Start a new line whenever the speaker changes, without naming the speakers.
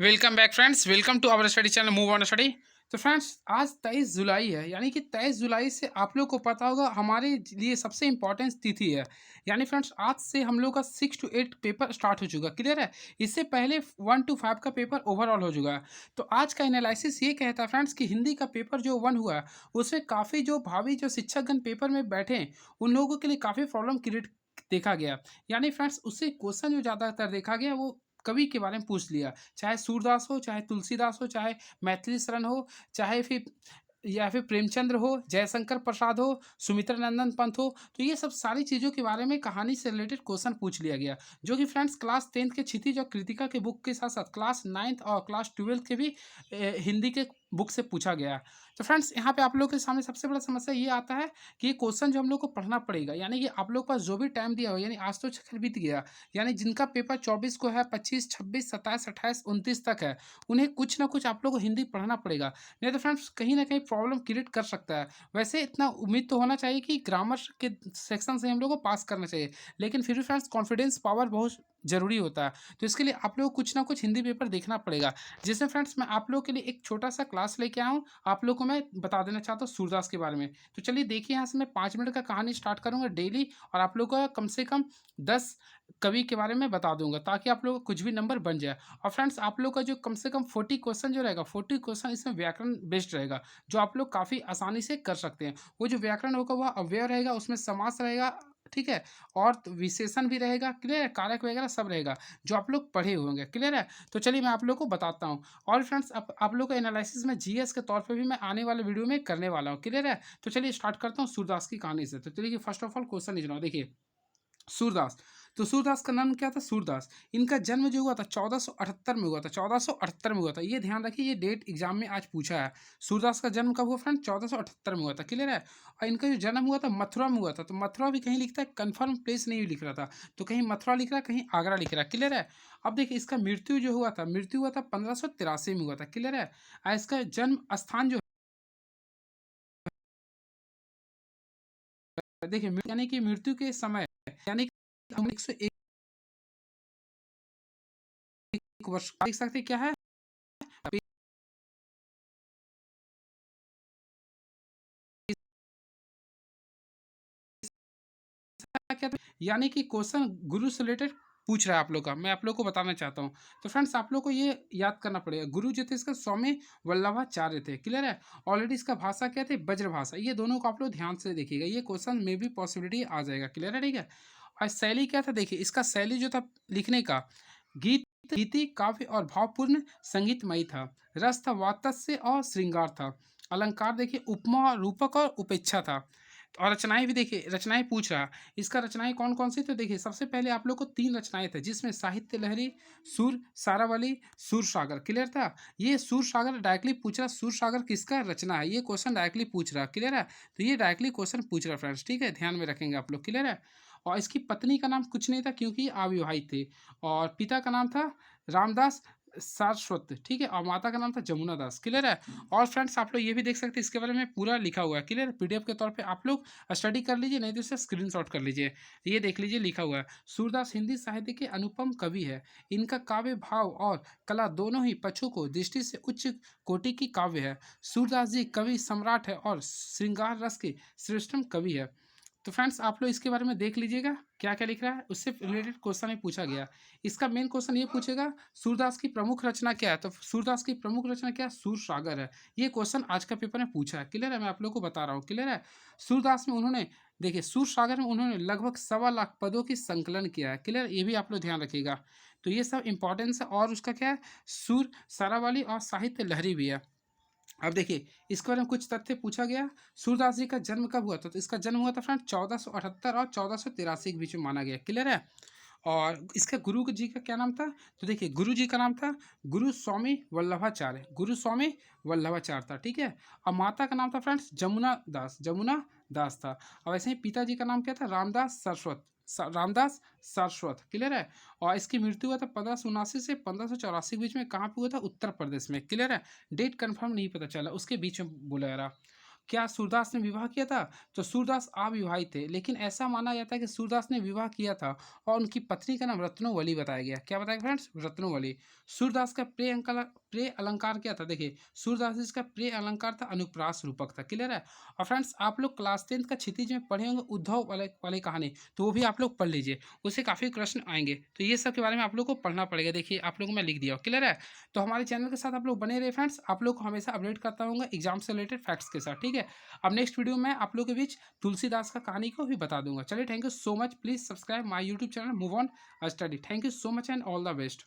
Welcome back friends, welcome to our study channel move on study. तो friends, आज 23 जुलाई है, यानी कि 23 जुलाई से आप लोग को पता होगा हमारे लिए सबसे इंपॉर्टेंट तिथि है। यानी फ्रेंड्स, आज से हम लोग का 6 to 8 पेपर स्टार्ट हो चुका, क्लियर है। इससे पहले 1 to 5 का पेपर ओवरऑल हो चुका है। तो आज का एनालिसिस ये कहता है फ्रेंड्स कि हिंदी का पेपर जो 1 हुआ है, उसमें काफ़ी जो भावी जो शिक्षकगण पेपर में बैठे हैं, उन लोगों के लिए काफ़ी प्रॉब्लम क्रिएट देखा गया। यानी फ्रेंड्स, उससे क्वेश्चन जो ज़्यादातर देखा गया वो कवि के बारे में पूछ लिया। चाहे सूरदास हो, चाहे तुलसीदास हो, चाहे मैथिली शरण हो, चाहे फिर या फिर प्रेमचंद्र हो, जयशंकर प्रसाद हो, सुमित्रा नंदन पंत हो, तो ये सब सारी चीज़ों के बारे में कहानी से रिलेटेड क्वेश्चन पूछ लिया गया। जो कि फ्रेंड्स क्लास 10th के क्षितिज और कृतिका के बुक के साथ-साथ क्लास 9th और क्लास 12th के भी हिंदी के बुक से पूछा गया है। तो फ्रेंड्स, यहाँ पे आप लोगों के सामने सबसे बड़ा समस्या ये आता है कि ये क्वेश्चन जो हम लोग को पढ़ना पड़ेगा, यानी कि आप लोग के पास जो भी टाइम दिया हो, यानी आज तो खैर बीत गया, यानी जिनका पेपर 24 को है, 25, 26, 27, 28, 29 तक है, उन्हें कुछ ना कुछ आप लोग को हिंदी पढ़ना पड़ेगा। नहीं तो फ्रेंड्स, कहीं न कहीं प्रॉब्लम क्रिएट कर सकता है। वैसे इतना उम्मीद तो होना चाहिए कि ग्रामर के सेक्शन से हम लोग को पास करना चाहिए, लेकिन फिर भी फ्रेंड्स कॉन्फिडेंस पावर बहुत ज़रूरी होता है। तो इसके लिए आप लोग को कुछ ना कुछ हिंदी पेपर देखना पड़ेगा। जिसमें फ्रेंड्स मैं आप लोगों के लिए एक छोटा-सा क्लास लेके आया हूँ, आप लोग को मैं बता देना चाहता हूँ सूरदास के बारे में। तो चलिए देखिए, यहाँ से मैं 5 मिनट का कहानी स्टार्ट करूँगा डेली, और आप लोग का कम से कम 10 कवि के बारे में बता दूँगा, ताकि आप लोगों का कुछ भी नंबर बन जाए। और फ्रेंड्स, आप लोग का जो कम से कम 40 क्वेश्चन जो रहेगा, 40 क्वेश्चन इसमें व्याकरण बेस्ड रहेगा, जो आप लोग काफ़ी आसानी से कर सकते हैं। वो जो व्याकरण होगा वह अव्यय रहेगा, उसमें समास रहेगा, ठीक है? और विशेषण भी रहेगा, क्लियर है? कारक वगैरह सब रहेगा, जो आप लोग पढ़े हुए होंगे, क्लियर है? तो चलिए मैं आप लोग को बताता हूँ। और फ्रेंड्स, आप लोग को एनालिसिस में जीएस के तौर पे भी मैं आने वाले वीडियो में करने वाला हूँ, क्लियर है? तो चलिए स्टार्ट करता हूँ सूरदास की कहानी से। तो चलिए फर्स्ट ऑफ ऑल क्वेश्चन लिख रहा हूँ, देखिए। सूरदास, तो सूरदास का नाम क्या था? सूरदास। इनका जन्म जो हुआ था 1478 में हुआ था, 1478 में हुआ था। ये ध्यान रखिए, ये डेट एग्जाम में आज पूछा है। सूरदास का जन्म कब हुआ फ्रेंड? 1478 में हुआ था, क्लियर है? और इनका जो जन्म हुआ था मथुरा में हुआ था, तो मथुरा भी कहीं लिखता है, कन्फर्म प्लेस नहीं लिख रहा था। तो कहीं मथुरा लिख रहा है, कहीं आगरा लिख रहा है, क्लियर है? अब देखिए, इसका मृत्यु जो हुआ था, मृत्यु हुआ था 1583 में हुआ था, क्लियर है? और इसका जन्म स्थान जो है, देखिए यानी कि मृत्यु के समय, यानी कि हम 101 वर्ष देख सकते हैं क्या है? क्या था? यानी कि क्वेश्चन गुरु से रिलेटेड पूछ रहा है आप लोग का, मैं आप लोग को बताना चाहता हूँ। तो फ्रेंड्स, आप लोग को ये याद करना पड़ेगा, गुरु जो थे इसका स्वामी वल्लभाचार्य थे, क्लियर है? ऑलरेडी इसका भाषा क्या थे? ब्रज भाषा। ये दोनों को आप लोग ध्यान से देखिएगा, ये क्वेश्चन में भी पॉसिबिलिटी आ जाएगा, क्लियर है? ठीक है। और शैली क्या था? देखिए, इसका शैली जो था लिखने का, गीत गीति काव्य और भावपूर्ण संगीतमयी था। रस था वात्सल्य और श्रृंगार था। अलंकार देखिए उपमा, रूपक और उपेक्षा था। और रचनाएँ भी देखिए, रचनाएँ पूछ रहा है, इसका रचनाएँ कौन-कौन सी? तो देखिए, सबसे पहले आप लोग को 3 रचनाएँ थे, जिसमें साहित्य लहरी, सुर सारावली, सूरसागर, क्लियर था? ये सूरसागर डायरेक्टली पूछ रहा है, सूरसागर किसका रचना है? ये क्वेश्चन डायरेक्टली पूछ रहा है, क्लियर है? तो ये डायरेक्टली क्वेश्चन पूछ रहा है फ्रेंड्स, ठीक है? ध्यान में रखेंगे आप लोग, क्लियर है? और इसकी पत्नी का नाम कुछ नहीं था, क्योंकि ये अविवाहित थे। और पिता का नाम था रामदास सारस्वत, ठीक है? और माता का नाम था जमुना दास, क्लियर है? और फ्रेंड्स, आप लोग ये भी देख सकते हैं, इसके बारे में पूरा लिखा हुआ है, क्लियर? पीडीएफ के तौर पे आप लोग स्टडी कर लीजिए, नहीं तो इसे स्क्रीनशॉट कर लीजिए। ये देख लीजिए, लिखा हुआ है। सूरदास हिंदी साहित्य के अनुपम कवि है। इनका काव्य भाव और कला दोनों ही पक्षों को दृष्टि से उच्च कोटि की काव्य है। सूरदास जी कवि सम्राट है और श्रृंगार रस के श्रेष्ठतम कवि है। तो फ्रेंड्स, आप लोग इसके बारे में देख लीजिएगा, क्या-क्या लिख रहा है, उससे रिलेटेड क्वेश्चन में पूछा गया। इसका मेन क्वेश्चन ये पूछेगा, सूरदास की प्रमुख रचना क्या है? तो सूरदास की प्रमुख रचना क्या है? सूरसागर है। ये क्वेश्चन आज का पेपर में पूछा है, क्लियर है? मैं आप लोग को बता रहा हूँ, क्लियर है? सूरदास में उन्होंने, देखिए, सूरसागर में उन्होंने लगभग 1.25 लाख पदों की संकलन किया है, क्लियर? ये भी आप लोग ध्यान रखिएगा। तो ये सब इंपॉर्टेंस है, और उसका क्या है? सुर सारावाली और साहित्य लहरी भी है। अब देखिए, इसके बारे में कुछ तथ्य पूछा गया। सूरदास जी का जन्म कब हुआ था? तो इसका जन्म हुआ था फ्रेंड 1478 और 1483 के बीच में माना गया, क्लियर है? और इसके गुरु जी का क्या नाम था? तो देखिए, गुरु जी का नाम था गुरु स्वामी वल्लभाचार्य, गुरु स्वामी वल्लभाचार्य था, ठीक है? और माता का नाम था फ्रेंड्स जमुना दास, जमुना दास था। और वैसे ही पिताजी का नाम क्या था? रामदास सरस्वत, रामदास सरस्वत, क्लियर है? और इसकी मृत्यु हुआ था 1579 से 1584 के बीच में, कहाँ पे हुआ था? उत्तर प्रदेश में, क्लियर है? डेट कंफर्म नहीं पता चला, उसके बीच में बोला जा रहा। क्या सूरदास ने विवाह किया था? तो सूरदास अविवाहित थे, लेकिन ऐसा माना जाता है कि सूरदास ने विवाह किया था और उनकी पत्नी का नाम रत्नवली बताया गया। क्या बताया फ्रेंड्स? रत्नवली। सूरदास का प्रिय अलंकार क्या था? देखिए, सूरदास जी का प्रिय अलंकार था अनुप्रास रूपक था। क्लियर है? और फ्रेंड्स आप लोग क्लास 10th का क्षितिज में पढ़े होंगे उद्धव वाले वाली कहानी, तो वो भी आप लोग पढ़ लीजिए, उससे काफ़ी प्रश्न आएँगे। तो ये सब के बारे में आप लोग को पढ़ना पड़ेगा। देखिए, आप लोगों को मैं लिख दिया हूँ। क्लियर है? तो हमारे चैनल के साथ आप लोग बने रहिए फ्रेंड्स, आप लोग को हमेशा अपडेट करता रहूँगा एग्जाम से रिलेटेड फैक्ट्स के साथ, ठीक है? अब नेक्स्ट वीडियो में आप लोग के बीच तुलसीदास का कहानी को भी बता दूंगा। चलिए, thank you so much. Please subscribe my YouTube channel move on study. Thank you so much and all the best.